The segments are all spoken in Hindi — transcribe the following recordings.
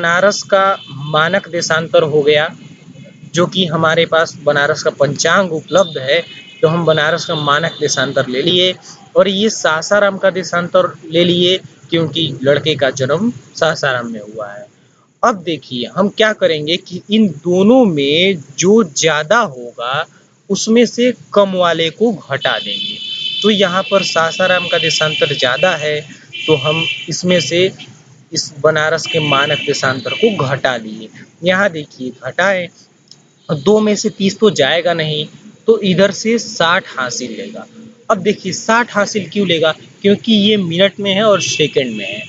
बनारस का मानक देशांतर हो गया, जो कि हमारे पास बनारस का पंचांग उपलब्ध है, तो हम बनारस का मानक देशांतर ले लिए और ये सासाराम का देशांतर ले लिए क्योंकि लड़के का जन्म सासाराम में हुआ है। अब देखिए हम क्या करेंगे कि इन दोनों में जो ज़्यादा होगा उसमें से कम वाले को घटा देंगे। तो यहाँ पर सासाराम का देशांतर ज़्यादा है, तो हम इसमें से इस बनारस के मानक देशांतर को घटा लिए। यहाँ देखिए घटाएं, 2 में से 30 तो जाएगा नहीं, तो इधर से 60 हासिल लेगा। अब देखिए 60 हासिल क्यों लेगा, क्योंकि ये मिनट में है और सेकंड में है,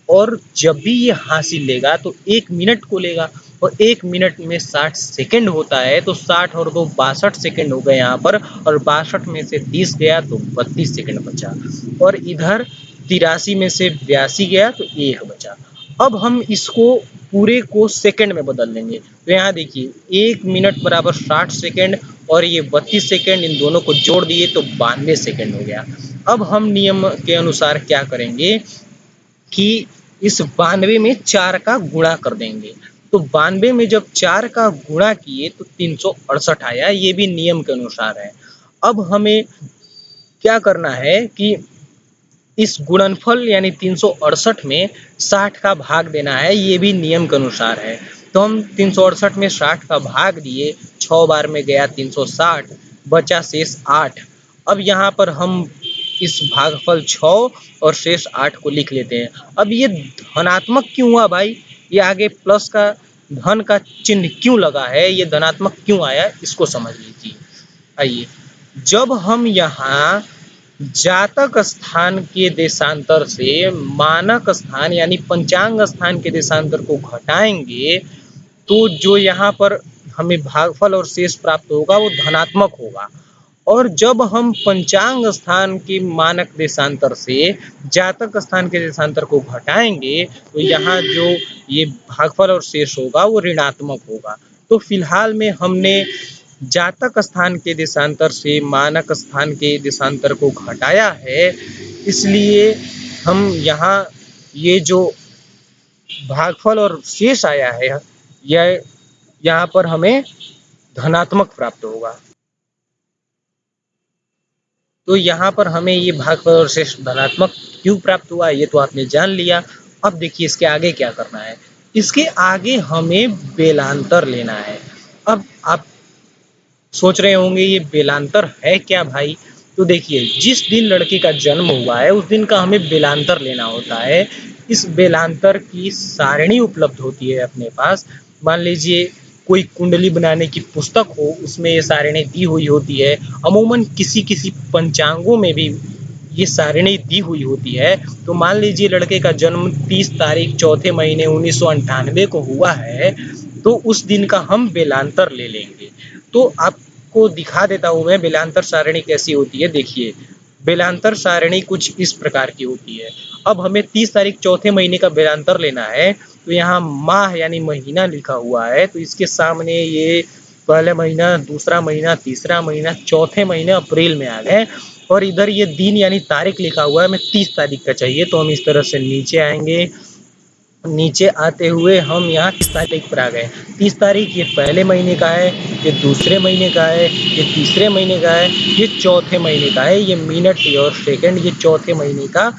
और जब भी ये हासिल लेगा तो 1 मिनट को लेगा, और 1 मिनट में 60 सेकंड होता है, तो 60 और 2 62 सेकंड हो गए यहाँ पर, और 62 में से 30 गया तो 32 सेकंड बचा, और इधर 83 में से 82 गया तो 1 बचा। अब हम इसको पूरे को सेकंड में बदल देंगे, तो यहाँ देखिए 1 मिनट बराबर 60 सेकंड और ये 32 सेकंड, इन दोनों को जोड़ दिए तो 92 सेकंड हो गया। अब हम नियम के अनुसार क्या करेंगे कि इस 92 में 4 का गुणा कर देंगे, तो 92 में जब 4 का गुणा किए तो 368 आया, ये भी नियम के अनुसार है। अब हमें क्या करना है कि इस गुणनफल यानी 368 में 60 का भाग देना है, ये भी नियम के अनुसार है। तो हम 368 में 60 का भाग दिए, 6 बार में गया 360, बचा शेष 8। अब यहाँ पर हम इस भागफल 6 और शेष 8 को लिख लेते हैं। अब ये धनात्मक क्यों हुआ भाई, ये आगे प्लस का धन का चिन्ह क्यों लगा है, ये धनात्मक क्यों आया, इसको समझ लीजिए। आइए, जब हम यहाँ जातक स्थान के देशांतर से मानक स्थान यानी पंचांग स्थान के देशांतर को घटाएंगे, तो जो यहाँ पर हमें भागफल और शेष प्राप्त होगा वो धनात्मक होगा। और जब हम पंचांग स्थान के मानक देशांतर से जातक स्थान के देशांतर को घटाएंगे, तो यहाँ जो ये भागफल और शेष होगा वो ऋणात्मक होगा। तो फिलहाल में हमने जातक स्थान के देशांतर से मानक स्थान के देशांतर को घटाया है, इसलिए हम यहाँ ये जो भागफल और शेष आया है यह यहाँ पर हमें धनात्मक प्राप्त होगा। तो यहाँ पर हमें ये भागफल और शेष धनात्मक क्यों प्राप्त हुआ ये तो आपने जान लिया। अब देखिए इसके आगे क्या करना है, इसके आगे हमें बेलांतर लेना है। अब आप सोच रहे होंगे ये बेलांतर है क्या भाई, तो देखिए जिस दिन लड़के का जन्म हुआ है उस दिन का हमें बेलांतर लेना होता है। इस बेलांतर की सारणी उपलब्ध होती है अपने पास। मान लीजिए कोई कुंडली बनाने की पुस्तक हो, उसमें ये सारणी दी हुई होती है। अमूमन किसी किसी पंचांगों में भी ये सारणी दी हुई होती है। तो मान लीजिए लड़के का जन्म 30 तारीख चौथे महीने 1998 को हुआ है, तो उस दिन का हम बेलांतर ले लेंगे। तो आपको दिखा देता हूँ मैं बेलांतर सारणी कैसी होती है। देखिए बेलांतर सारणी कुछ इस प्रकार की होती है। अब हमें 30 तारीख चौथे महीने का बेलांतर लेना है, तो यहाँ माह यानी महीना लिखा हुआ है, तो इसके सामने ये पहले महीना, दूसरा महीना, तीसरा महीना, चौथे महीने अप्रैल में आ गए, और इधर ये दिन यानी तारीख लिखा हुआ है, हमें 30 तारीख का चाहिए। तो हम इस तरह से नीचे आएंगे, नीचे आते हुए हम यहाँ 30 तारीख पर आ गए। 30 तारीख ये पहले महीने का है, ये दूसरे महीने का है, ये तीसरे महीने का है, ये चौथे महीने का है। ये मिनट और सेकंड ये चौथे महीने का